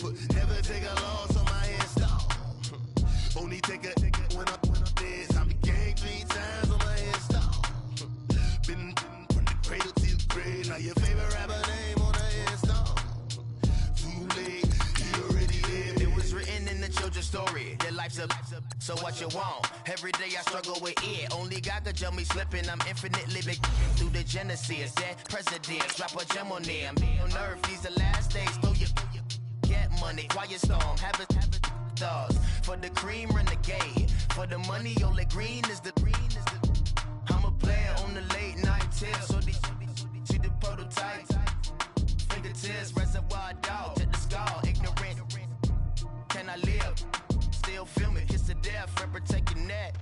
but never take a loss on my install. Only take a when I'm dead. I'm the gang 3 times on my install. Been from the cradle to the grave. Now your favorite rapper name on the install. Too late, he already dead. It was written in the children's story. Their life's a so what you want. Every day I struggle with it. Only God could jump me slipping. I'm infinitely big through the genesis. Dead presidents, rap a gem on them. On earth, these the last days. Throw your get money, quiet storm. Have a thoughts. For the cream, renegade. For the money, only green is the I'm a player on the late night tip. So these see the prototype. Fingertips, reservoir dog. Check the skull, ignorant. Can I live? Still film it, kiss to death, friend, protect your neck.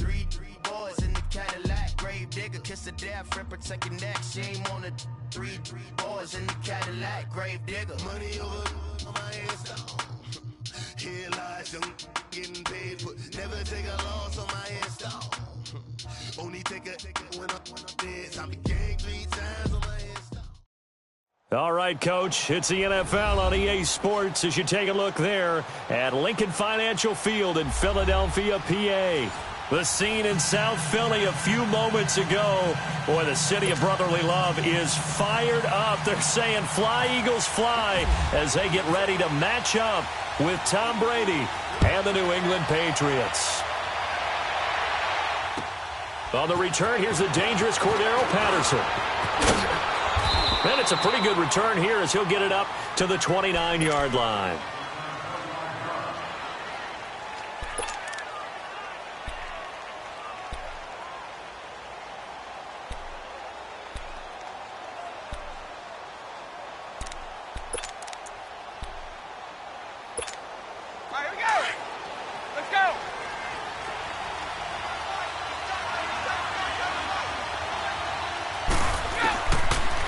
Three boys in the Cadillac, grave digger, kiss to death, friend, protect your neck. Shame on the three boys in the Cadillac, grave digger. Money over on my install. Here lies young getting paid, but never take a loss on my install. Only take a when I'm dead. I'm the gang 3 times on my install. All right, Coach, it's the NFL on EA Sports as you take a look there at Lincoln Financial Field in Philadelphia, PA. The scene in South Philly a few moments ago. Boy, the city of brotherly love is fired up. They're saying fly, Eagles, fly as they get ready to match up with Tom Brady and the New England Patriots. On the return, here's the dangerous Cordero Patterson. And it's a pretty good return here as he'll get it up to the 29-yard line. All right, here we go. Let's go.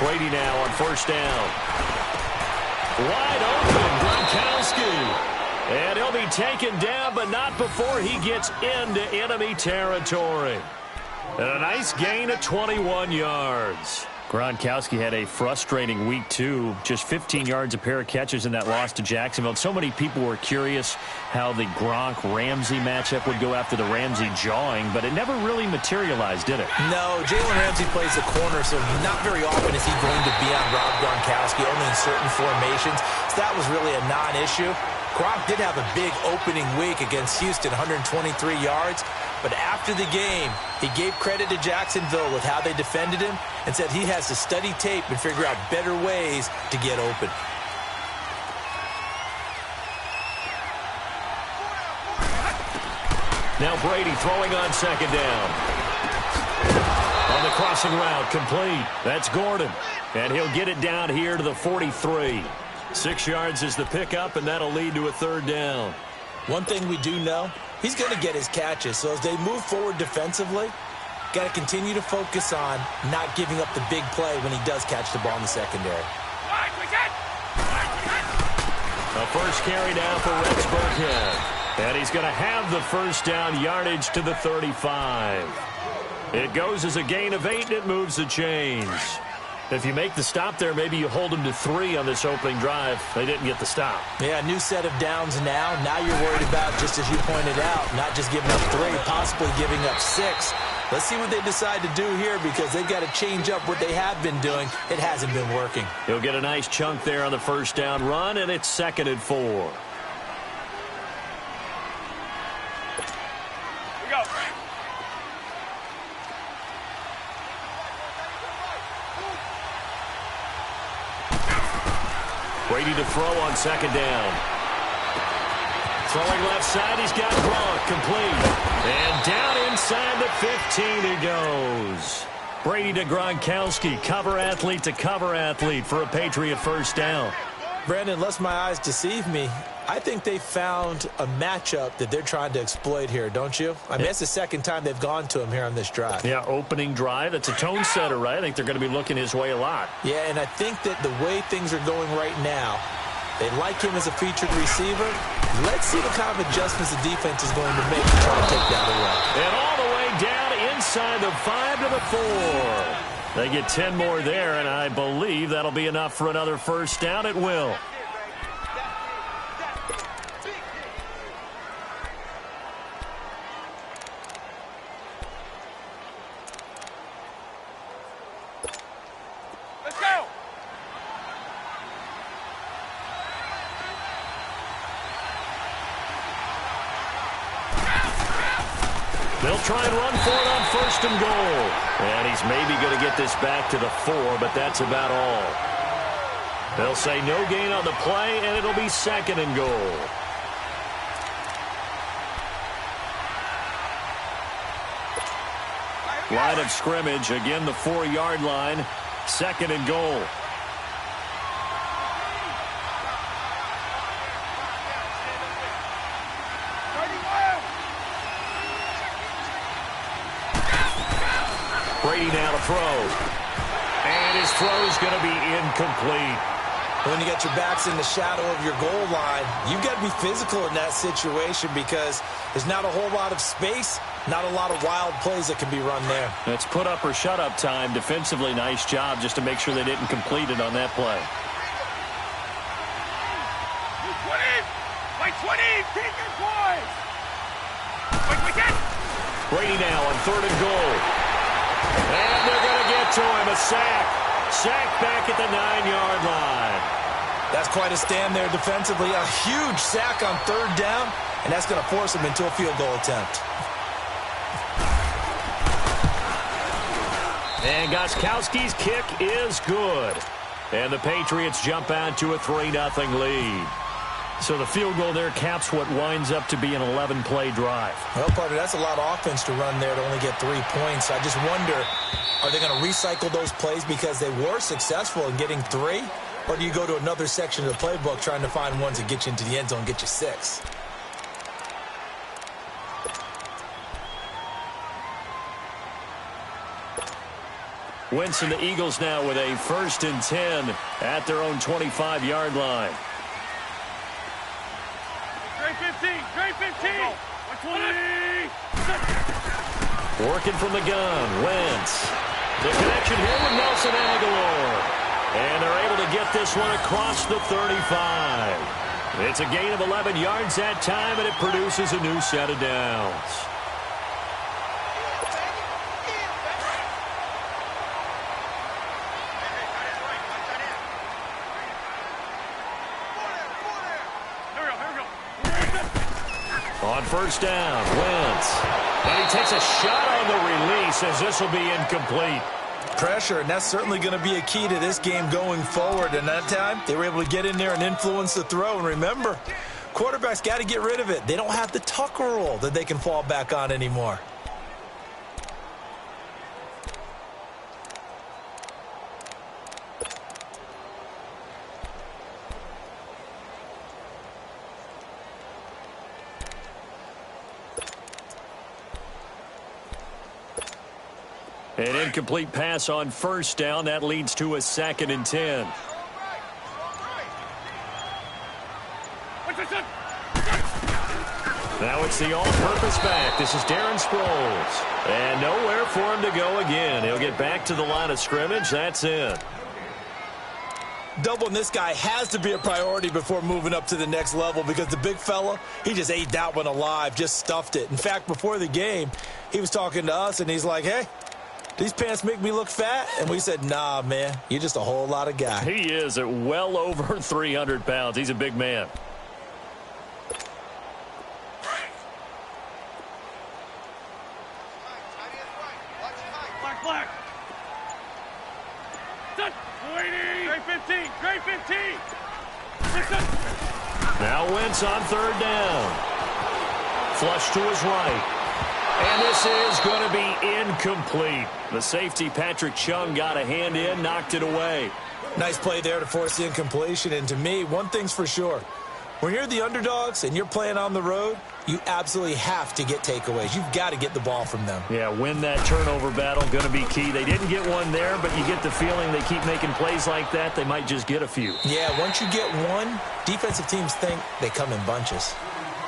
Brady now on first down. Wide open, Gronkowski. And he'll be taken down, but not before he gets into enemy territory. And a nice gain of 21 yards. Gronkowski had a frustrating week, too. Just 15 yards, a pair of catches in that loss to Jacksonville. So many people were curious how the Gronk-Ramsey matchup would go after the Ramsey jawing, but it never really materialized, did it? No, Jalen Ramsey plays the corner, so not very often is he going to be on Rob Gronkowski, only in certain formations. So that was really a non-issue. Gronk did have a big opening week against Houston, 123 yards. But after the game, he gave credit to Jacksonville with how they defended him and said he has to study tape and figure out better ways to get open. Now Brady throwing on second down. On the crossing route, complete. That's Gordon. And he'll get it down here to the 43. 6 yards is the pickup, and that'll lead to a third down. One thing we do know, he's going to get his catches. So as they move forward defensively, got to continue to focus on not giving up the big play when he does catch the ball in the secondary. A first carry down for Rex Burkhead. And he's going to have the first down yardage to the 35. It goes as a gain of 8, and it moves the chains. If you make the stop there, maybe you hold them to 3 on this opening drive. They didn't get the stop. Yeah, new set of downs now. Now you're worried about, just as you pointed out, not just giving up 3, possibly giving up 6. Let's see what they decide to do here because they've got to change up what they have been doing. It hasn't been working. He'll get a nice chunk there on the first down run, and it's 2nd and 4. Here we go. Brady to throw on second down. Throwing left side, he's got Gronk, complete. And down inside the 15 he goes. Brady to Gronkowski, cover athlete to cover athlete for a Patriot first down. Brandon, unless my eyes deceive me, I think they found a matchup that they're trying to exploit here, don't you? I mean, it's the second time they've gone to him here on this drive. Yeah, opening drive. That's a tone setter, right? I think they're going to be looking his way a lot. Yeah, and I think that the way things are going right now, they like him as a featured receiver. Let's see what kind of adjustments the defense is going to make to try to take that away. And all the way down inside the 5 to the 4. They get 10 more there, and I believe that'll be enough for another first down. It will. They'll try and run for it on 1st and goal. And he's maybe going to get this back to the 4, but that's about all. They'll say no gain on the play, and it'll be 2nd and goal. Line of scrimmage, again the 4-yard line, 2nd and goal. Brady now to throw. And his throw is going to be incomplete. When you got your backs in the shadow of your goal line, you've got to be physical in that situation because there's not a whole lot of space, not a lot of wild plays that can be run there. It's put up or shut up time. Defensively, nice job just to make sure they didn't complete it on that play. 20! Take your boys! Brady now on 3rd and goal. And they're going to get to him. A sack. Sack back at the 9-yard line. That's quite a stand there defensively. A huge sack on 3rd down, and that's going to force him into a field goal attempt. And Gostkowski's kick is good. And the Patriots jump out to a 3-0 lead. So the field goal there caps what winds up to be an 11-play drive. Well, partner, that's a lot of offense to run there to only get 3 points. I just wonder, are they going to recycle those plays because they were successful in getting 3? Or do you go to another section of the playbook trying to find ones that get you into the end zone and get you 6? Wentz and the Eagles now with a 1st and 10 at their own 25-yard line. Great 15! 120! Working from the gun, Wentz. The connection here with Nelson Aguilar. And they're able to get this one across the 35. It's a gain of 11 yards that time, and it produces a new set of downs. On 1st down, Wentz. And he takes a shot on the release as this will be incomplete. Pressure, and that's certainly going to be a key to this game going forward. And that time, they were able to get in there and influence the throw. And remember, quarterbacks got to get rid of it. They don't have the Tucker rule that they can fall back on anymore. An incomplete pass on 1st down. That leads to a 2nd and 10. Now it's the all-purpose back. This is Darren Sproles. And nowhere for him to go again. He'll get back to the line of scrimmage. That's it. Doubling this guy has to be a priority before moving up to the next level because the big fella, he just ate that one alive, just stuffed it. In fact, before the game, he was talking to us, and he's like, hey, these pants make me look fat? And we said, nah, man, you're just a whole lot of guy. He is at well over 300 pounds. He's a big man. Black. Great 15! Now Wentz on 3rd down. Flush to his right. And this is going to be incomplete. The safety, Patrick Chung, got a hand in, knocked it away. Nice play there to force the incompletion. And to me, one thing's for sure. When you're the underdogs and you're playing on the road, you absolutely have to get takeaways. You've got to get the ball from them. Yeah, win that turnover battle, going to be key. They didn't get one there, but you get the feeling they keep making plays like that, they might just get a few. Yeah, once you get one, defensive teams think they come in bunches.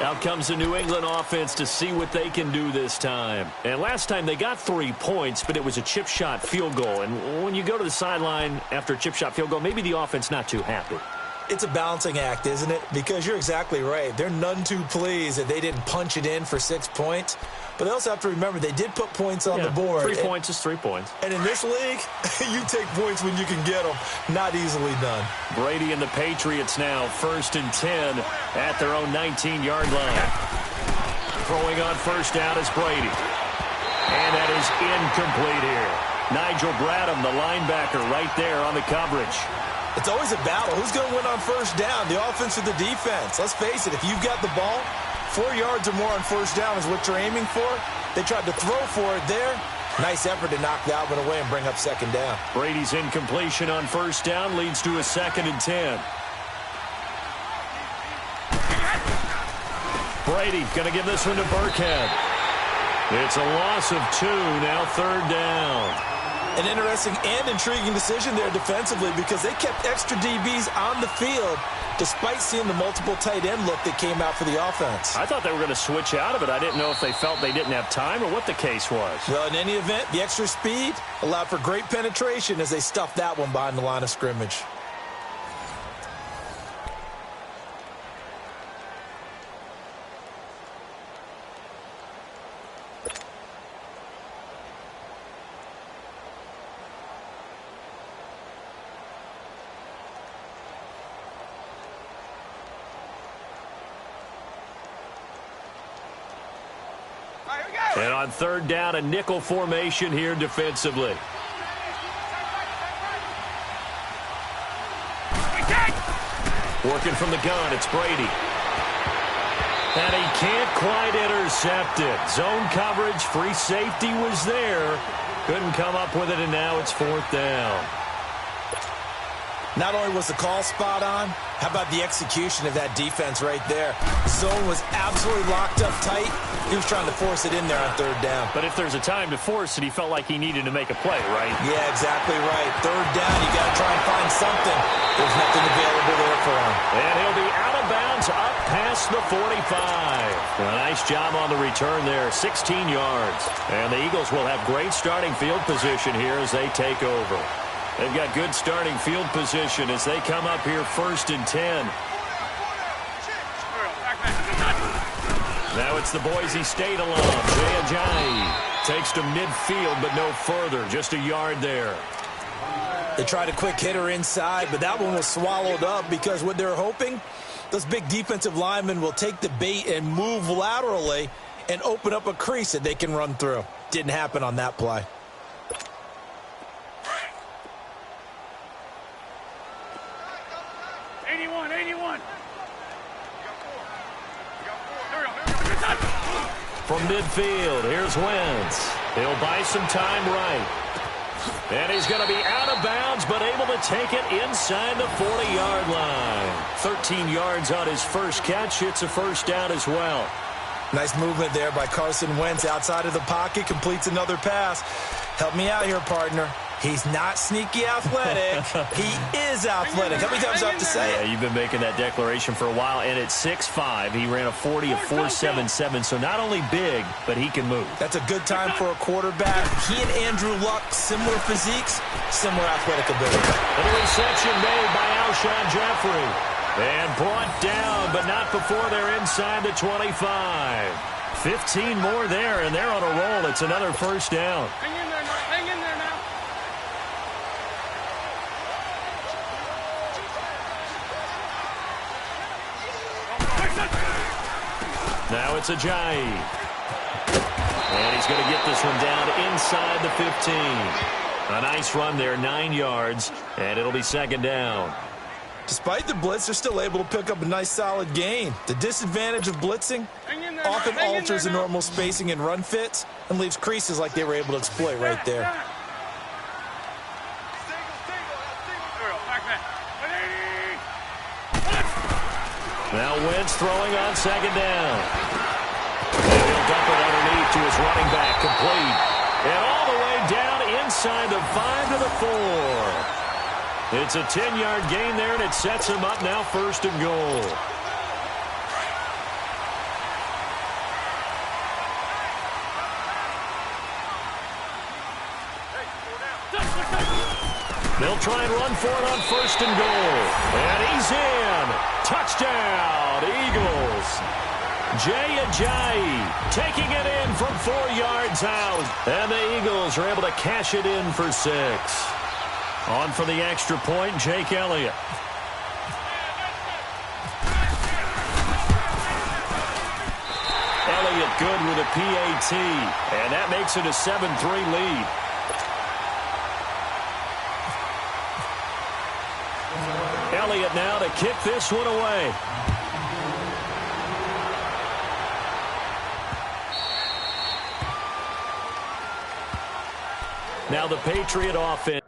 Out comes the New England offense to see what they can do this time. And last time they got 3 points, but it was a chip shot field goal. And when you go to the sideline after a chip shot field goal, maybe the offense not too happy. It's a balancing act, isn't it? Because you're exactly right. They're none too pleased that they didn't punch it in for 6 points. But they also have to remember they did put points on the board. 3 points is 3 points. And in this league, you take points when you can get them. Not easily done. Brady and the Patriots now 1st and 10 at their own 19-yard line. Throwing on 1st down is Brady. And that is incomplete here. Nigel Bradham, the linebacker, right there on the coverage. It's always a battle. Who's going to win on first down, the offense or the defense? Let's face it, if you've got the ball, 4 yards or more on first down is what you're aiming for. They tried to throw for it there. Nice effort to knock that one away and bring up second down. Brady's incompletion on first down leads to a 2nd and 10. Brady going to give this one to Burkhead. It's a loss of 2, now 3rd down. An interesting and intriguing decision there defensively because they kept extra DBs on the field despite seeing the multiple tight end look that came out for the offense. I thought they were going to switch out of it. I didn't know if they felt they didn't have time or what the case was. Well, in any event, the extra speed allowed for great penetration as they stuffed that one behind the line of scrimmage. And on 3rd down, a nickel formation here defensively. Working from the gun, it's Brady. And he can't quite intercept it. Zone coverage, free safety was there. Couldn't come up with it, and now it's 4th down. Not only was the call spot on, how about the execution of that defense right there? Zone was absolutely locked up tight. He was trying to force it in there on 3rd down. But if there's a time to force it, he felt like he needed to make a play, right? Yeah, exactly right. 3rd down, you got to try and find something. There's nothing available there for him. And he'll be out of bounds up past the 45. A nice job on the return there, 16 yards. And the Eagles will have great starting field position here as they take over. They've got good starting field position as they come up here 1st and 10. Now it's the Boise State alum, Jay Ajayi. Takes to midfield, but no further. Just a yard there. They tried a quick hitter inside, but that one was swallowed up because what they're hoping, those big defensive linemen will take the bait and move laterally and open up a crease that they can run through. Didn't happen on that play. From midfield, here's Wentz. He'll buy some time right. And he's going to be out of bounds, but able to take it inside the 40-yard line. 13 yards on his first catch. It's a 1st down as well. Nice movement there by Carson Wentz outside of the pocket. Completes another pass. Help me out here, partner. He's not sneaky athletic. He is athletic. How many times do I have to say it? Yeah, you've been making that declaration for a while. And at 6'5", he ran a 40 of 4.77. So not only big, but he can move. That's a good time for a quarterback. He and Andrew Luck, similar physiques, similar athletic ability. And a reception made by Alshon Jeffrey. And brought down, but not before they're inside the 25. 15 more there, and they're on a roll. It's another 1st down. Hang in there now. Hang in there now. Now it's Ajayi. And he's going to get this one down inside the 15. A nice run there, 9 yards, and it'll be 2nd down. Despite the blitz, they're still able to pick up a nice solid gain. The disadvantage of blitzing often alters the normal spacing and run fits and leaves creases like they were able to exploit right there. Now Wentz throwing on 2nd down. And he'll dump it underneath to his running back, complete. And all the way down inside the 5 to the 4. It's a 10-yard gain there, and it sets him up now 1st and goal. They'll try and run for it on 1st and goal. And he's in. Touchdown, Eagles. Jay Ajayi taking it in from 4 yards out. And the Eagles are able to cash it in for 6. On for the extra point, Jake Elliott. Elliott up good with a PAT, and that makes it a 7-3 lead. Elliott now to kick this one away. Now the Patriot offense.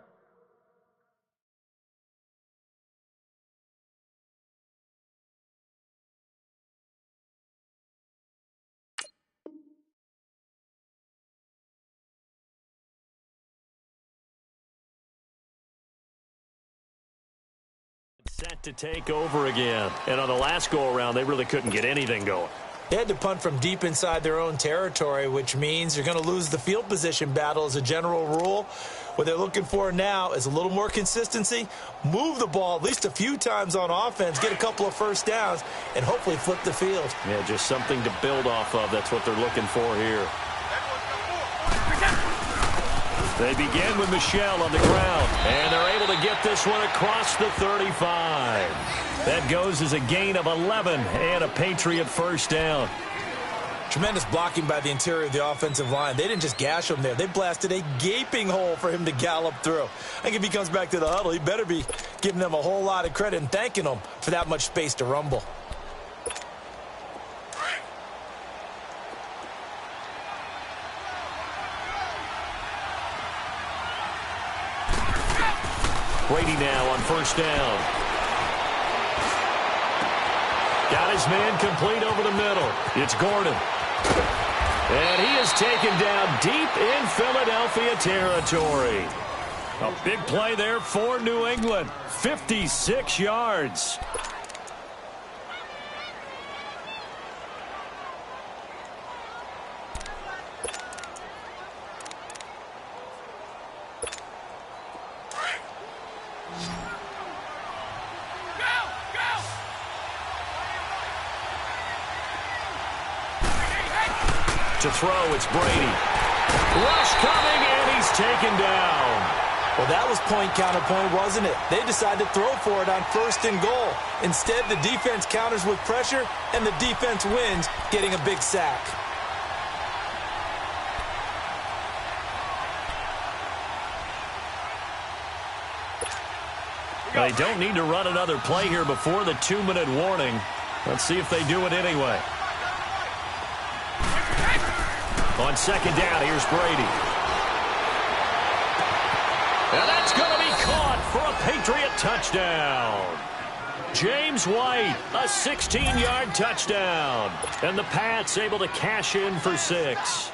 Set to take over again. And on the last go-around, they really couldn't get anything going. They had to punt from deep inside their own territory, which means you're going to lose the field position battle as a general rule. What they're looking for now is a little more consistency, move the ball at least a few times on offense, get a couple of first downs, and hopefully flip the field. Yeah, just something to build off of. That's what they're looking for here. They begin with Michel on the ground, and they're able to get this one across the 35. That goes as a gain of 11 and a Patriot first down. Tremendous blocking by the interior of the offensive line. They didn't just gash him there. They blasted a gaping hole for him to gallop through. I think if he comes back to the huddle, he better be giving them a whole lot of credit and thanking them for that much space to rumble. Brady now on first down. Got his man complete over the middle. It's Gordon. And he is taken down deep in Philadelphia territory. A big play there for New England. 56 yards. To throw, it's Brady. Rush coming, and he's taken down. Well, that was point counterpoint, wasn't it? They decided to throw for it on first and goal. Instead, the defense counters with pressure, and the defense wins, getting a big sack. They don't need to run another play here before the 2-minute warning. Let's see if they do it anyway. On second down, here's Brady. And that's going to be caught for a Patriot touchdown. James White, a 16-yard touchdown. And the Pats able to cash in for 6.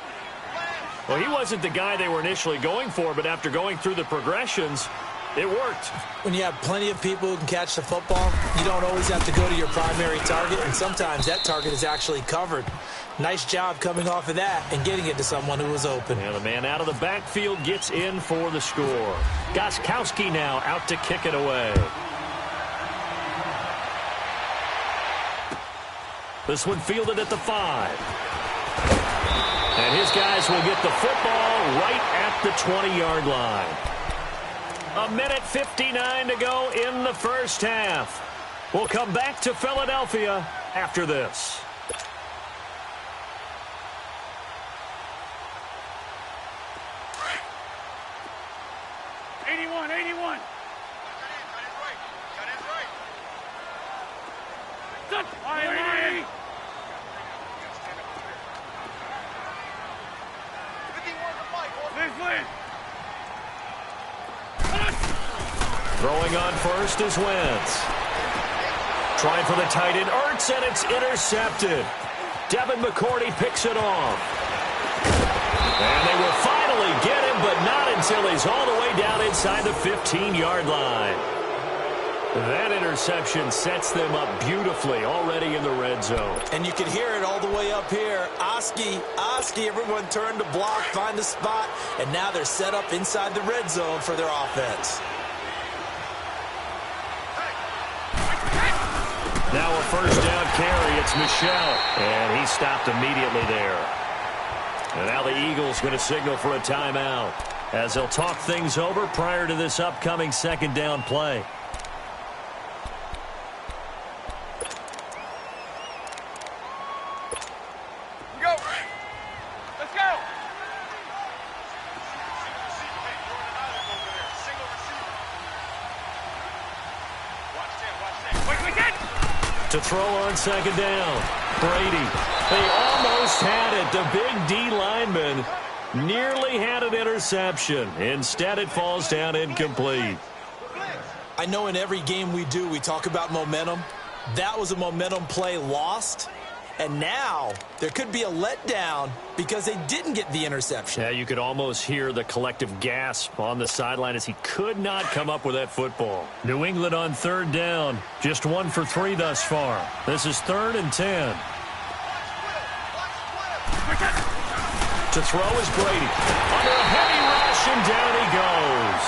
Well, he wasn't the guy they were initially going for, but after going through the progressions, it worked. When you have plenty of people who can catch the football, you don't always have to go to your primary target, and sometimes that target is actually covered. Nice job coming off of that and getting it to someone who was open. And the man out of the backfield gets in for the score. Gostkowski now out to kick it away. This one fielded at the 5. And his guys will get the football right at the 20-yard line. 1:59 to go in the first half. We'll come back to Philadelphia after this. Throwing on first is Wentz. Trying for the tight end, Ertz, and it's intercepted. Devin McCourty picks it off. And they will finally get him, but not until he's all the way down inside the 15-yard line. That interception sets them up beautifully already in the red zone. And you can hear it all the way up here. Oski, everyone turned to block, find a spot, and now they're set up inside the red zone for their offense. Now a first down carry, it's Michel, and he stopped immediately there. And now the Eagles going to signal for a timeout as they'll talk things over prior to this upcoming second down play. To throw on second down. Brady. They almost had it. The big D lineman nearly had an interception. Instead, it falls down incomplete. I know in every game we do, we talk about momentum. That was a momentum play lost. And now there could be a letdown because they didn't get the interception. Yeah, you could almost hear the collective gasp on the sideline as he could not come up with that football. New England on third down. Just 1 for 3 thus far. This is 3rd and 10. To throw is Brady. Under a heavy rush, and down he goes.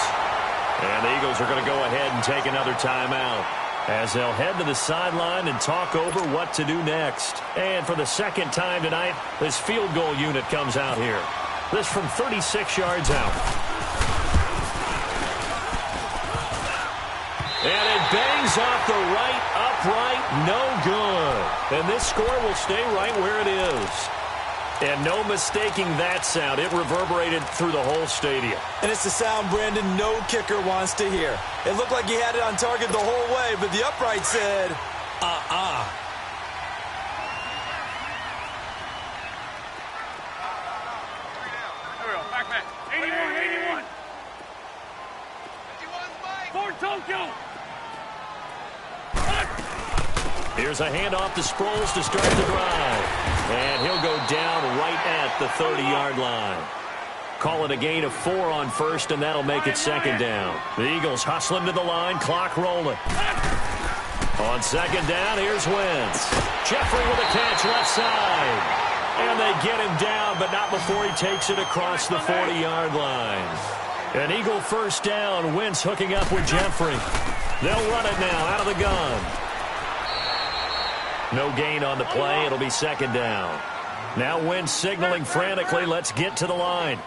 And the Eagles are going to go ahead and take another timeout as they'll head to the sideline and talk over what to do next. And for the second time tonight, this field goal unit comes out here. This from 36 yards out. And it bangs off the right upright. No good. And this score will stay right where it is. And no mistaking that sound. It reverberated through the whole stadium. And it's the sound, Brandon, no kicker wants to hear. It looked like he had it on target the whole way, but the upright said, uh-uh. There we go. Back. 81. 51. Fort Tokyo. Here's a handoff to Sproles to start the drive. And he'll go down right at the 30-yard line. Call it a gain of 4 on first, and that'll make it second down. The Eagles hustling to the line, clock rolling. On second down, here's Wentz. Jeffrey with a catch left side. And they get him down, but not before he takes it across the 40-yard line. An Eagle first down. Wentz hooking up with Jeffrey. They'll run it now out of the gun. No gain on the play. It'll be second down. Now Wentz signaling frantically, let's get to the line.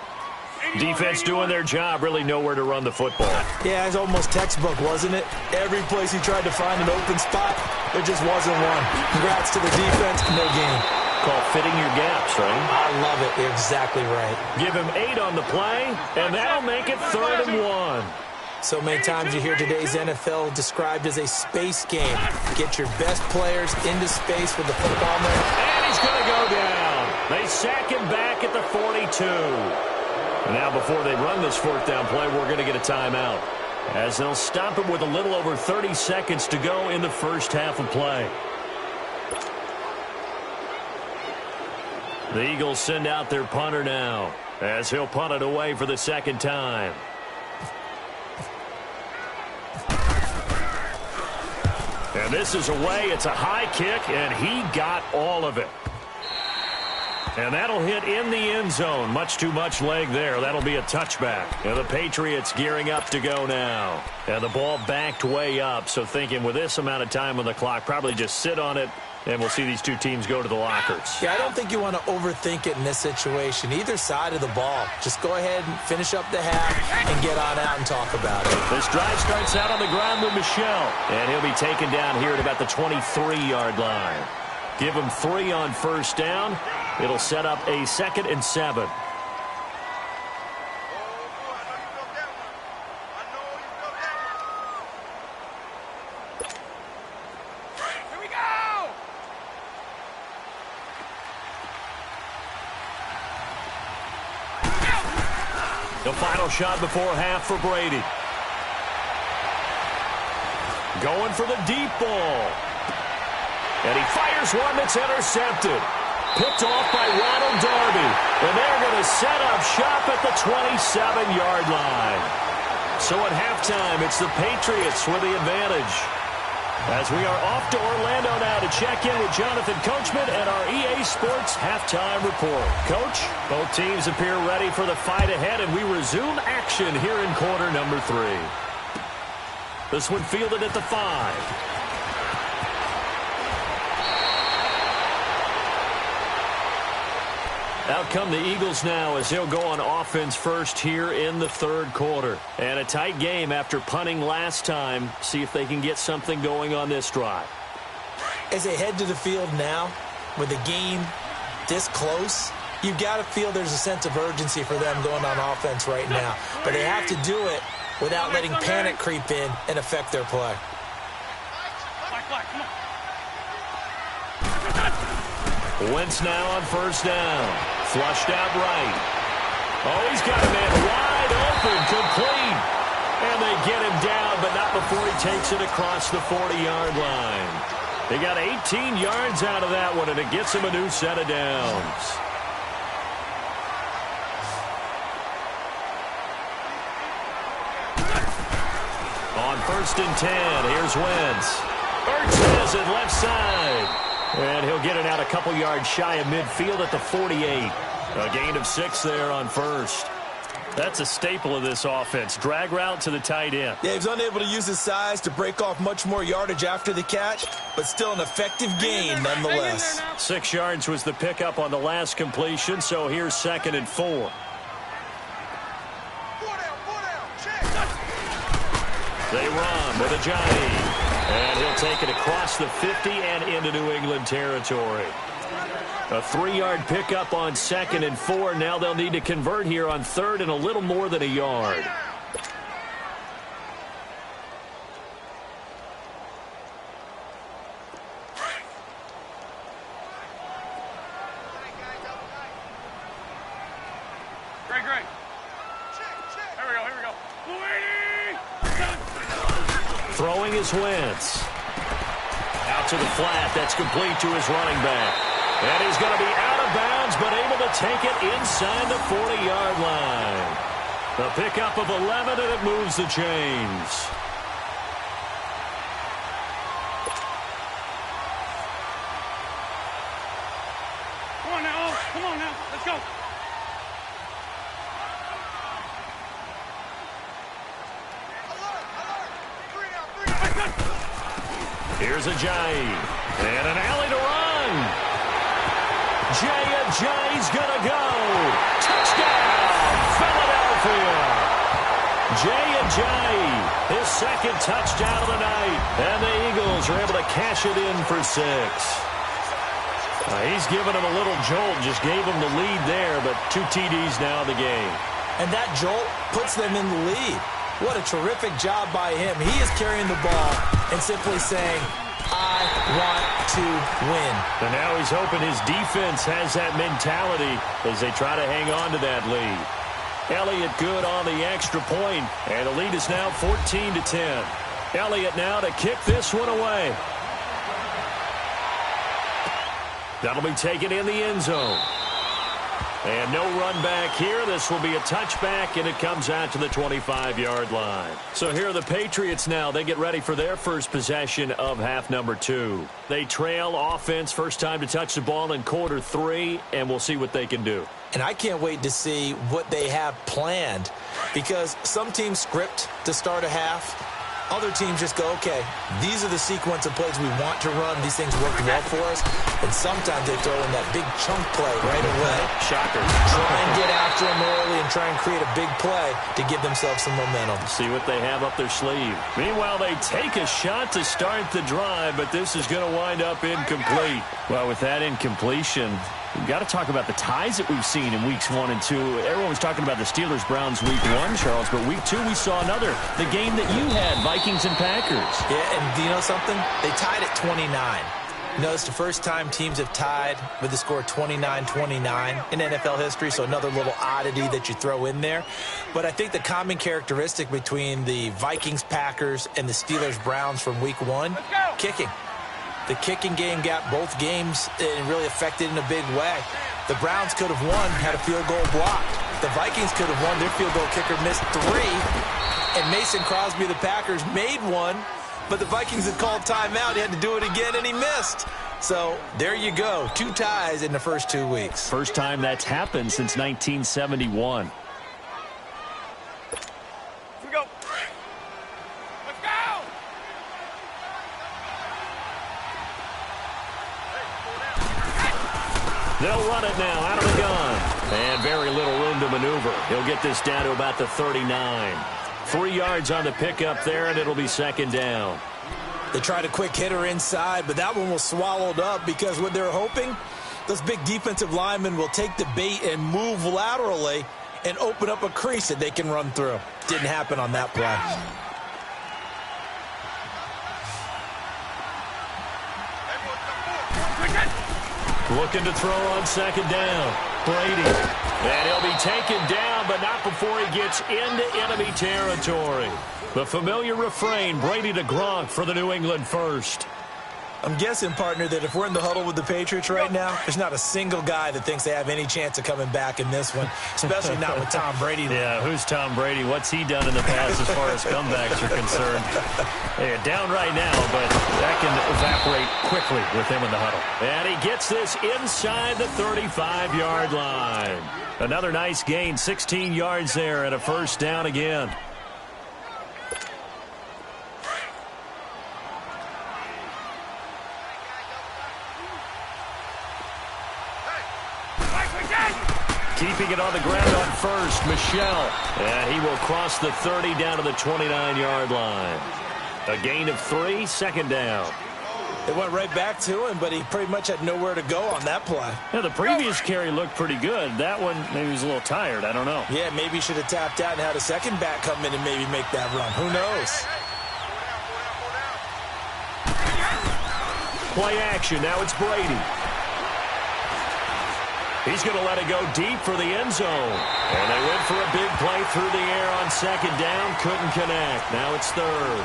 Defense doing their job, really nowhere to run the football. Yeah, it's almost textbook, wasn't it? Every place he tried to find an open spot, there just wasn't one. Congrats to the defense, no gain. Called fitting your gaps, right? I love it. You're exactly right. Give him 8 on the play, and that'll make it 3rd and 1. So many times you hear today's NFL described as a space game. Get your best players into space with the football there. And he's going to go down. They sack him back at the 42. Now before they run this 4th down play, we're going to get a timeout, as they'll stop it with a little over 30 seconds to go in the first half of play. The Eagles send out their punter now, as he'll punt it away for the second time. And this is away. It's a high kick, and he got all of it. And that'll hit in the end zone. Much too much leg there. That'll be a touchback. And the Patriots gearing up to go now. And the ball backed way up. So thinking with this amount of time on the clock, probably just sit on it, and we'll see these two teams go to the lockers. Yeah, I don't think you want to overthink it in this situation. Either side of the ball. Just go ahead and finish up the half and get on out and talk about it. This drive starts out on the ground with Michel. And he'll be taken down here at about the 23-yard line. Give him 3 on first down. It'll set up a 2nd and 7. The final shot before half for Brady. Going for the deep ball. And he fires one that's intercepted. Picked off by Ronald Darby. And they're going to set up shop at the 27-yard line. So at halftime, it's the Patriots with the advantage. As we are off to Orlando now to check in with Jonathan Coachman and our EA Sports halftime report. Coach, both teams appear ready for the fight ahead, and we resume action here in quarter number 3. This one fielded at the 5. Out come the Eagles now as they'll go on offense first here in the 3rd quarter. And a tight game after punting last time. See if they can get something going on this drive. As they head to the field now, with the game this close, you've got to feel there's a sense of urgency for them going on offense right now. But they have to do it without letting panic creep in and affect their play. Wentz now on first down. Flushed out right. Oh, he's got a man wide open, complete. And they get him down, but not before he takes it across the 40-yard line. They got 18 yards out of that one, and it gets him a new set of downs. On first and 10, here's Wentz. Ertz has it left side. And he'll get it out a couple yards shy of midfield at the 48. A gain of 6 there on first. That's a staple of this offense. Drag route to the tight end. Yeah, he's unable to use his size to break off much more yardage after the catch, but still an effective gain nonetheless. 6 yards was the pickup on the last completion, so here's 2nd and 4. They run with Ajayi. And he'll take it across the 50 and into New England territory. A 3-yard pickup on 2nd and 4. Now they'll need to convert here on 3rd and a little more than a yard. Great. Here we go. Throwing is Wentz. Out to the flat. That's complete to his running back. And he's going to be out of bounds, but able to take it inside the 40-yard line. The pickup of 11, and it moves the chains. Come on now. Let's go. Here's Ajayi. And an alley to run. Ajayi's going to go. Touchdown, Philadelphia. Ajayi, his 2nd touchdown of the night. And the Eagles are able to cash it in for 6. He's given him a little jolt. Just gave him the lead there, but 2 TDs now in the game. And that jolt puts them in the lead. What a terrific job by him. He is carrying the ball and simply saying, I want to win. And now he's hoping his defense has that mentality as they try to hang on to that lead. Elliott good on the extra point, and the lead is now 14-10. Elliott now to kick this one away. That'll be taken in the end zone. And no run back here. This will be a touchback, and it comes out to the 25-yard line. So here are the Patriots now. They get ready for their first possession of half number 2. They trail offense, first time to touch the ball in quarter 3, and we'll see what they can do. And I can't wait to see what they have planned, because some teams script to start a half. Other teams just go, okay, these are the sequence of plays we want to run. These things work well for us. And sometimes they throw in that big chunk play right away. Shocker. Try and get after them early and try and create a big play to give themselves some momentum. See what they have up their sleeve. Meanwhile, they take a shot to start the drive, but this is going to wind up incomplete. Well, with that incompletion, we've got to talk about the ties that we've seen in weeks 1 and 2. Everyone was talking about the Steelers-Browns week 1, Charles, but week 2 we saw another. The game that you had, Vikings and Packers. Yeah, and do you know something? They tied at 29. You know, it's the first time teams have tied with the score 29-29 in NFL history, so another little oddity that you throw in there. But I think the common characteristic between the Vikings-Packers and the Steelers-Browns from week 1, kicking. The kicking game got both games and really affected in a big way. The Browns could have won, had a field goal blocked. The Vikings could have won. Their field goal kicker missed 3. And Mason Crosby, the Packers, made 1. But the Vikings had called timeout. He had to do it again, and he missed. So there you go. 2 ties in the first 2 weeks. First time that's happened since 1971. Here we go. Let's go. They'll run it now out of the gun. And very little room to maneuver. He'll get this down to about the 39. 3 yards on the pickup there, and it'll be 2nd down. They tried a quick hitter inside, but that one was swallowed up because what they're hoping, those big defensive linemen will take the bait and move laterally and open up a crease that they can run through. Didn't happen on that play. Looking to throw on second down. Brady. And he'll be taken down, but not before he gets into enemy territory. The familiar refrain, Brady to Gronk for the New England first. I'm guessing, partner, that if we're in the huddle with the Patriots right now, there's not a single guy that thinks they have any chance of coming back in this one, especially not with Tom Brady. Yeah, who's Tom Brady? What's he done in the past as far as comebacks are concerned? Yeah, down right now, but that can evaporate quickly with him in the huddle. And he gets this inside the 35-yard line. Another nice gain, 16 yards there, and a first down again. Keeping it on the ground on first, Michel. And he will cross the 30 down to the 29-yard line. A gain of 3, second down. It went right back to him, but he pretty much had nowhere to go on that play. Yeah, the previous carry looked pretty good. That one, maybe he was a little tired. I don't know. Yeah, maybe he should have tapped out and had a second back come in and maybe make that run. Who knows? Play action. Now it's Brady. He's going to let it go deep for the end zone. And they went for a big play through the air on second down. Couldn't connect. Now it's third.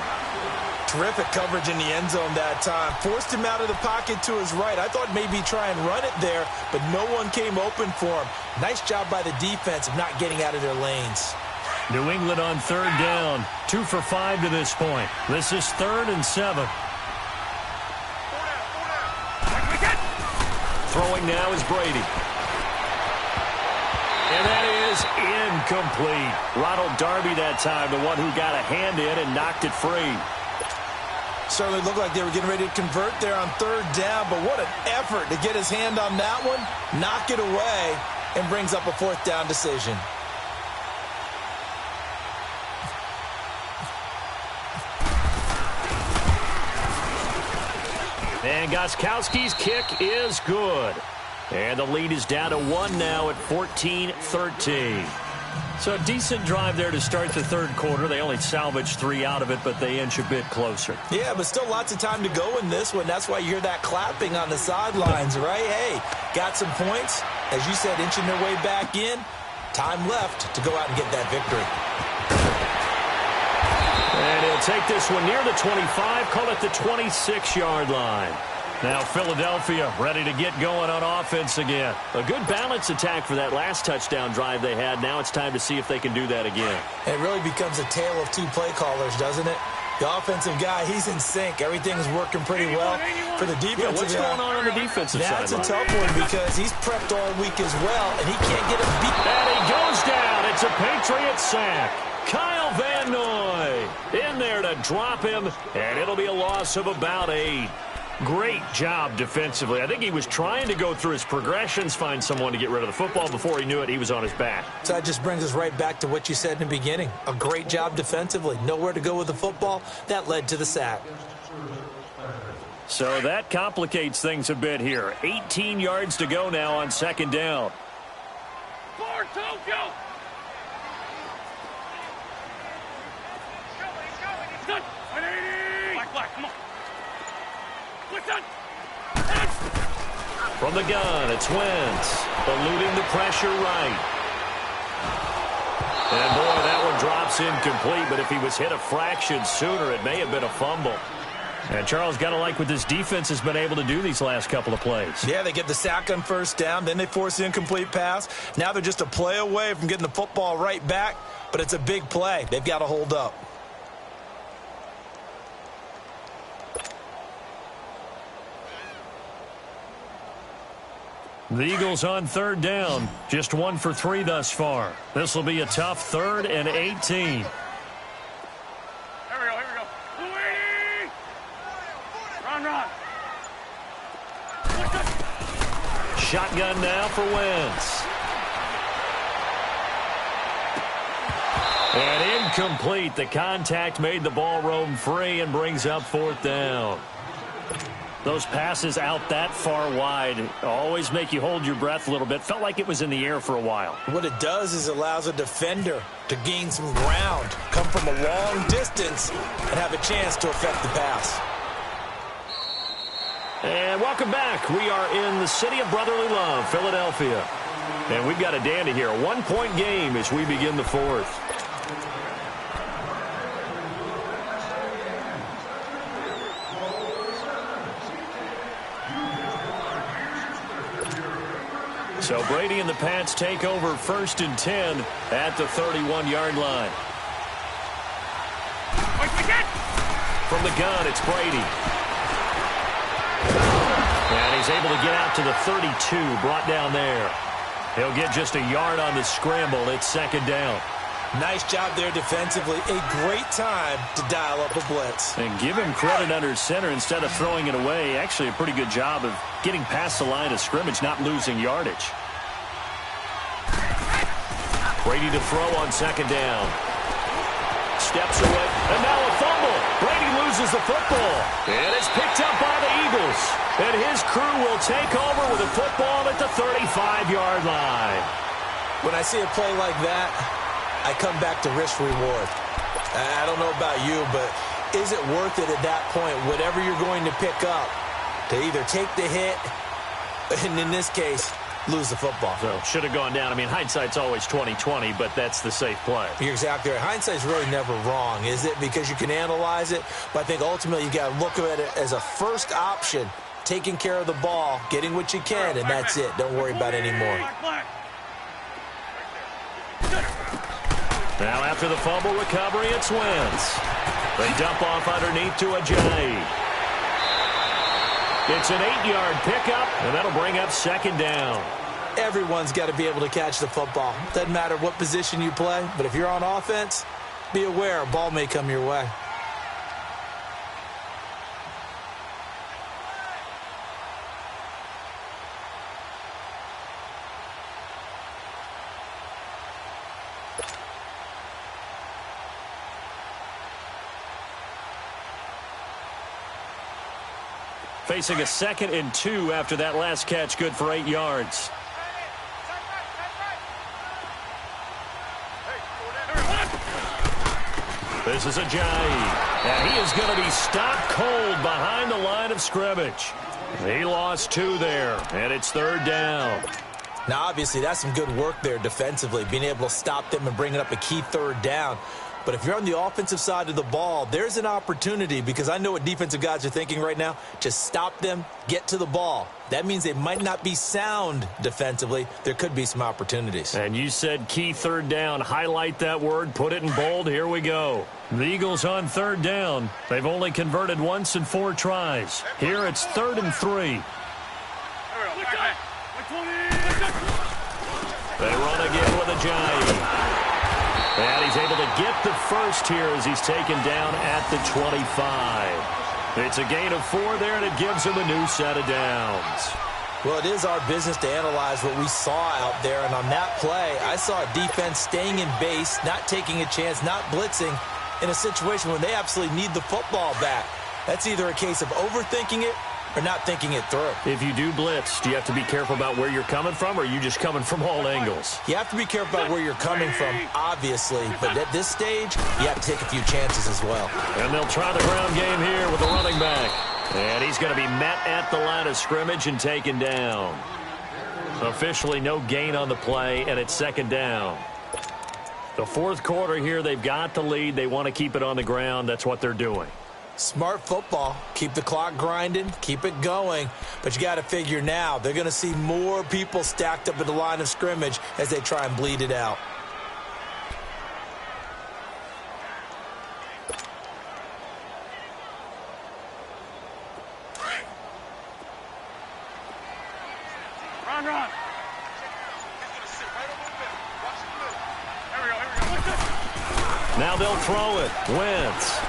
Terrific coverage in the end zone that time. Forced him out of the pocket to his right. I thought maybe try and run it there, but no one came open for him. Nice job by the defense of not getting out of their lanes. New England on third down. 2 for 5 to this point. This is 3rd and 7. Throwing now is Brady. And that is incomplete. Ronald Darby that time, the one who got a hand in and knocked it free. Certainly looked like they were getting ready to convert there on third down, but what an effort to get his hand on that one, knock it away, and brings up a 4th down decision. And Gostkowski's kick is good. And the lead is down to 1 now at 14-13. So a decent drive there to start the third quarter. They only salvaged 3 out of it, but they inch a bit closer. Yeah, but still lots of time to go in this one. That's why you hear that clapping on the sidelines, right? Hey, got some points. As you said, inching their way back in. Time left to go out and get that victory. And he'll take this one near the 25, call it the 26-yard line. Now Philadelphia ready to get going on offense again. A good balance attack for that last touchdown drive they had. Now it's time to see if they can do that again. It really becomes a tale of 2 play callers, doesn't it? The offensive guy, he's in sync. Everything's working pretty well. For the defensive guy, what's going on the defensive side? That's a tough one because he's prepped all week as well, and he can't get a beat. And he goes down. It's a Patriot sack. Kyle Van Noy in there to drop him, and it'll be a loss of about 8. Great job defensively. I think he was trying to go through his progressions, find someone to get rid of the football. Before he knew it, he was on his back. So that just brings us right back to what you said in the beginning. A great job defensively. Nowhere to go with the football. That led to the sack. So that complicates things a bit here. 18 yards to go now on second down. For Tokyo! He's done! 180! Black, come on. From the gun, it's Wentz, eluding the pressure right. And boy, that one drops incomplete, but if he was hit a fraction sooner, it may have been a fumble. And Charles, got to like what this defense has been able to do these last couple of plays. Yeah, they get the sack on first down, then they force the incomplete pass. Now they're just a play away from getting the football right back, but it's a big play. They've got to hold up. The Eagles on third down. Just 1 for 3 thus far. This will be a tough 3rd and 18. Here we go. 280! Run. Shotgun now for Wentz. And incomplete. The contact made the ball roam free and brings up 4th down. Those passes out that far wide always make you hold your breath a little bit. Felt like it was in the air for a while. What it does is allows a defender to gain some ground, come from a long distance, and have a chance to affect the pass. And welcome back. We are in the city of brotherly love, Philadelphia. And we've got a dandy here. A one-point game as we begin the fourth. So Brady and the Pats take over 1st and 10 at the 31-yard line. From the gun, it's Brady. And he's able to get out to the 32, brought down there. He'll get just a yard on the scramble. It's 2nd down. Nice job there defensively. A great time to dial up a blitz. And give him credit under center instead of throwing it away. Actually a pretty good job of getting past the line of scrimmage, not losing yardage. Brady to throw on 2nd down. Steps away, and now a fumble. Brady loses the football, and it's picked up by the Eagles. And his crew will take over with the football at the 35-yard line. When I see a play like that, I come back to risk reward. I don't know about you, but is it worth it at that point, whatever you're going to pick up, to either take the hit, and in this case, lose the football? So should have gone down. I mean, hindsight's always 20/20, but that's the safe play. You're exactly right. Hindsight's really never wrong, is it? Because you can analyze it, but I think ultimately you got to look at it as a first option, taking care of the ball, getting what you can, and that's it. Don't worry about any more. Now after the fumble recovery, it's Wentz. They dump off underneath to Ajayi. It's an 8-yard pickup, and that'll bring up 2nd down. Everyone's got to be able to catch the football. Doesn't matter what position you play, but if you're on offense, be aware a ball may come your way. Facing a 2nd and 2 after that last catch, good for 8 yards. This is Ajayi, and he is going to be stopped cold behind the line of scrimmage. He lost 2 there, and it's 3rd down. Now, obviously, that's some good work there defensively, being able to stop them and bringing up a key 3rd down. But if you're on the offensive side of the ball, there's an opportunity, because I know what defensive guys are thinking right now. Just stop them, get to the ball. That means they might not be sound defensively. There could be some opportunities. And you said key 3rd down. Highlight that word. Put it in bold. Here we go. The Eagles on 3rd down. They've only converted once in 4 tries. Here it's 3rd and 3. They run again with Ajayi. And he's able to get the first here as he's taken down at the 25. It's a gain of 4 there, and it gives him a new set of downs. Well, it is our business to analyze what we saw out there, and on that play, I saw a defense staying in base, not taking a chance, not blitzing, in a situation where they absolutely need the football back. That's either a case of overthinking it or not thinking it through. If you do blitz, do you have to be careful about where you're coming from, or are you just coming from all angles? You have to be careful about where you're coming from, obviously, but at this stage, you have to take a few chances as well. And they'll try the ground game here with the running back. And he's going to be met at the line of scrimmage and taken down. Officially no gain on the play, and it's 2nd down. The 4th quarter here, they've got the lead. They want to keep it on the ground. That's what they're doing. Smart football. Keep the clock grinding. Keep it going. But you got to figure now, they're going to see more people stacked up at the line of scrimmage as they try and bleed it out. Run. Now they'll throw it. Wentz.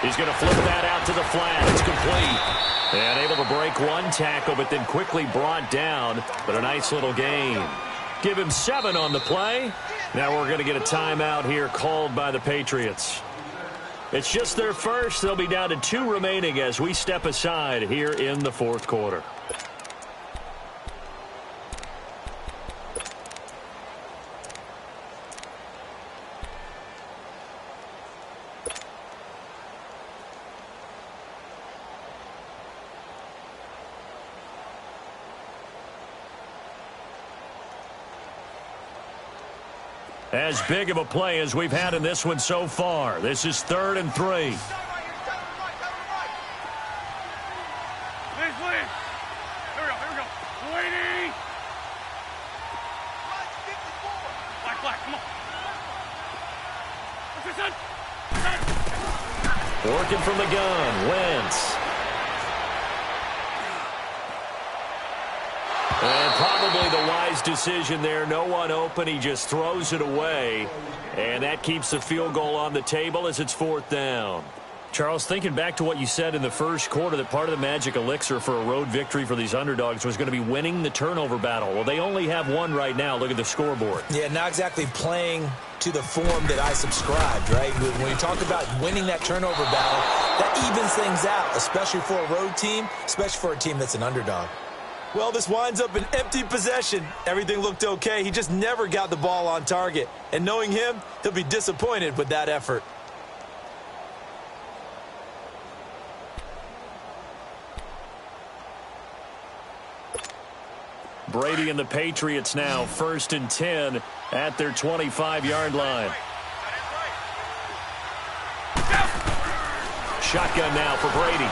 He's going to flip that out to the flat. It's complete. And able to break 1 tackle, but then quickly brought down. But a nice little gain. Give him 7 on the play. Now we're going to get a timeout here called by the Patriots. It's just their first. They'll be down to 2 remaining as we step aside here in the 4th quarter. As big of a play as we've had in this one so far. This is 3rd and 3. Liz. Here we go. Waiting. Black, come on. What's this, son? Working from the gun, Wentz. And probably the wise decision there. No one open. He just throws it away. And that keeps the field goal on the table as it's 4th down. Charles, thinking back to what you said in the first quarter, that part of the magic elixir for a road victory for these underdogs was going to be winning the turnover battle. Well, they only have one right now. Look at the scoreboard. Yeah, not exactly playing to the form that I subscribed, right? When you talk about winning that turnover battle, that evens things out, especially for a road team, especially for a team that's an underdog. Well, this winds up an empty possession. Everything looked okay. He just never got the ball on target. And knowing him, he'll be disappointed with that effort. Brady and the Patriots now 1st and 10 at their 25-yard line. Shotgun now for Brady.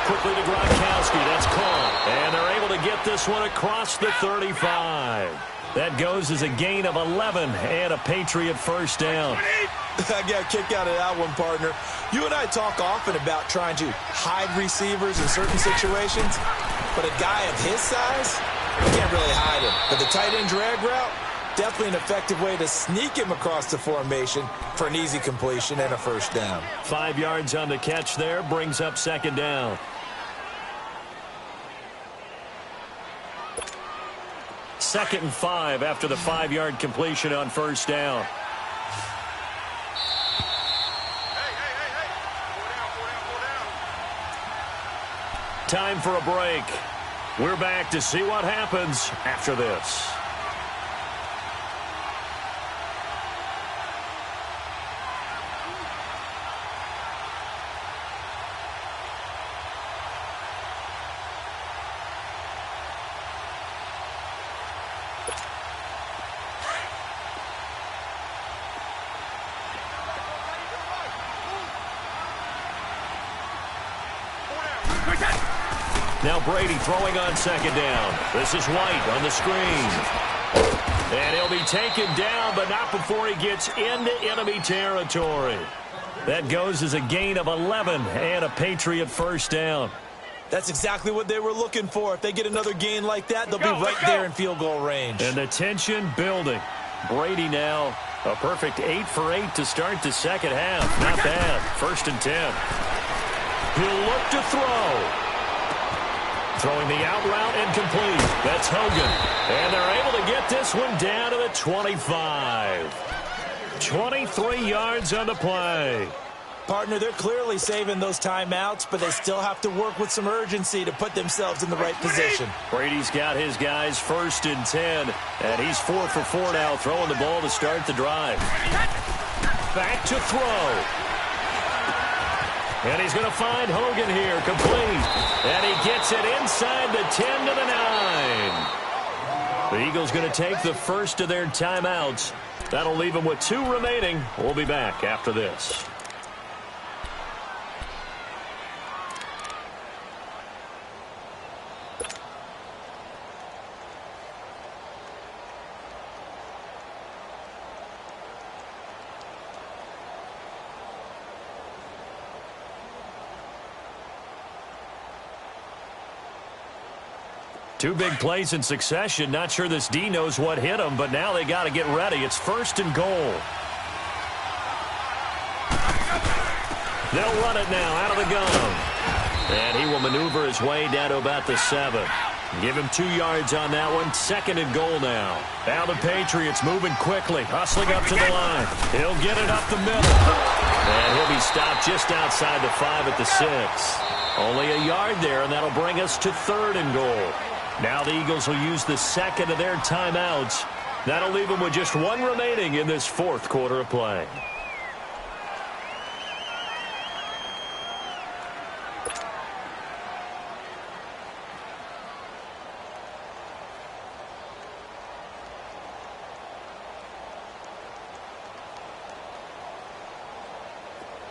Quickly to Gronkowski. That's caught. And they're able to get this one across the 35. That goes as a gain of 11 and a Patriot first down. I got a kick out of that one, partner. You and I talk often about trying to hide receivers in certain situations, but a guy of his size, you can't really hide him. But the tight end drag route, definitely an effective way to sneak him across the formation for an easy completion and a first down. 5 yards on the catch there, brings up 2nd down. Second and 5 after the 5-yard completion on first down. Time for a break. We're back to see what happens after this. Now Brady throwing on 2nd down. This is White on the screen. And he'll be taken down, but not before he gets into enemy territory. That goes as a gain of 11 and a Patriot first down. That's exactly what they were looking for. If they get another gain like that, they'll be right there in field goal range. And the tension building. Brady now a perfect 8 for 8 to start the second half. Not bad. 1st and 10. He'll look to throw. Throwing the out route incomplete. That's Hogan. And they're able to get this one down to the 25. 23 yards on the play. Partner, they're clearly saving those timeouts, but they still have to work with some urgency to put themselves in the right position. Brady's got his guys 1st and 10, and he's 4 for 4 now, throwing the ball to start the drive. Back to throw. And he's going to find Hogan here, complete. And he gets it inside the 10 to the 9. The Eagles going to take the first of their timeouts. That'll leave them with 2 remaining. We'll be back after this. Two big plays in succession. Not sure this D knows what hit him, but now they got to get ready. It's 1st and goal. They'll run it now out of the gun. And he will maneuver his way down to about the 7. Give him 2 yards on that one. 2nd and goal now. Now the Patriots moving quickly, hustling up to the line. He'll get it up the middle. And he'll be stopped just outside the 5 at the 6. Only a yard there, and that'll bring us to 3rd and goal. Now the Eagles will use the 2nd of their timeouts. That'll leave them with just 1 remaining in this 4th quarter of play.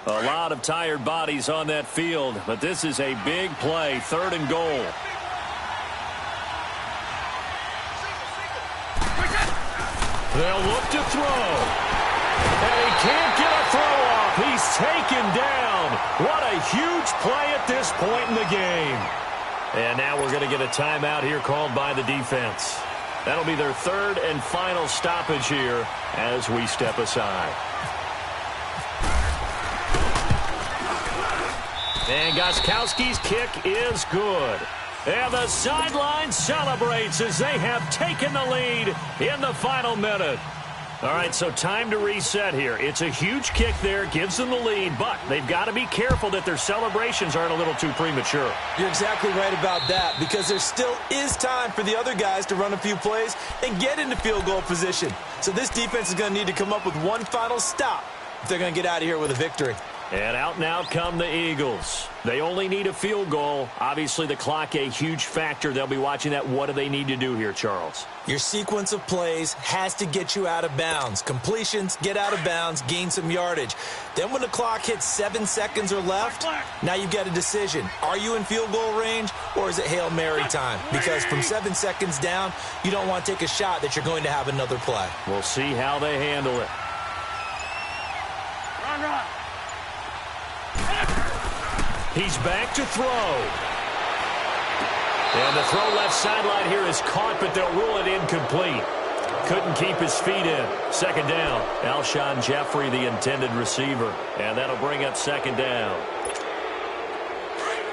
A lot of tired bodies on that field, but this is a big play, 3rd and goal. They'll look to throw. And he can't get a throw off. He's taken down. What a huge play at this point in the game. And now we're going to get a timeout here called by the defense. That'll be their 3rd and final stoppage here as we step aside. And Gostkowski's kick is good. And the sideline celebrates as they have taken the lead in the final minute. All right, so time to reset here. It's a huge kick there, gives them the lead, but they've got to be careful that their celebrations aren't a little too premature. You're exactly right about that, because there still is time for the other guys to run a few plays and get into field goal position. So this defense is going to need to come up with one final stop if they're going to get out of here with a victory. And out come the Eagles. They only need a field goal. Obviously, the clock a huge factor. They'll be watching that. What do they need to do here, Charles? Your sequence of plays has to get you out of bounds. Completions, get out of bounds, gain some yardage. Then when the clock hits 7 seconds or left, now you've got a decision. Are you in field goal range, or is it Hail Mary time? Because from 7 seconds down, you don't want to take a shot that you're going to have another play. We'll see how they handle it. Run. He's back to throw. And the throw left sideline here is caught, but they'll rule it incomplete. Couldn't keep his feet in. 2nd down. Alshon Jeffrey, the intended receiver. And that'll bring up 2nd down. Great.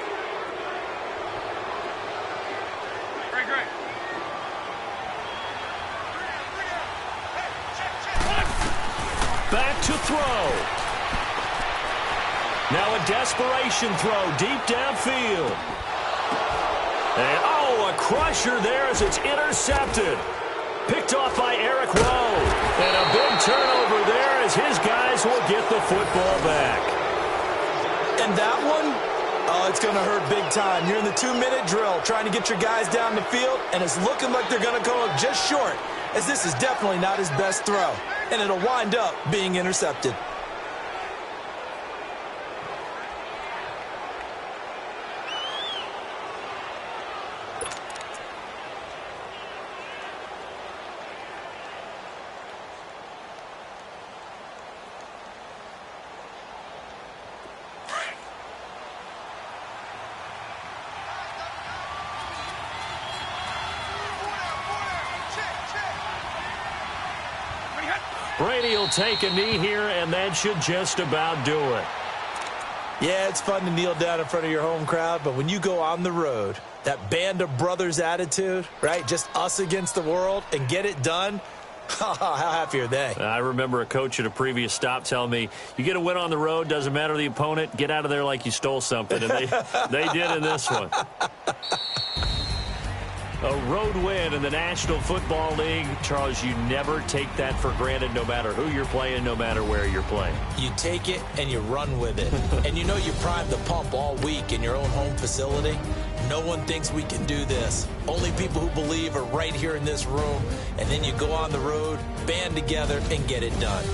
Back to throw. Now a desperation throw deep downfield. And, a crusher there as it's intercepted. Picked off by Eric Rowe. And a big turnover there as his guys will get the football back. And that one, it's going to hurt big time. You're in the 2-minute drill trying to get your guys down the field, and it's looking like they're going to come up just short, as this is definitely not his best throw. And it'll wind up being intercepted. Brady will take a knee here, and that should just about do it. Yeah, it's fun to kneel down in front of your home crowd, but when you go on the road, that band of brothers attitude, right, just us against the world, and get it done, how happy are they? I remember a coach at a previous stop telling me, you get a win on the road, doesn't matter the opponent, get out of there like you stole something, and they did in this one. A road win in the National Football League. Charles, you never take that for granted no matter who you're playing, no matter where you're playing. You take it and you run with it. And you know you primed the pump all week in your own home facility. No one thinks we can do this. Only people who believe are right here in this room. And then you go on the road, band together, and get it done.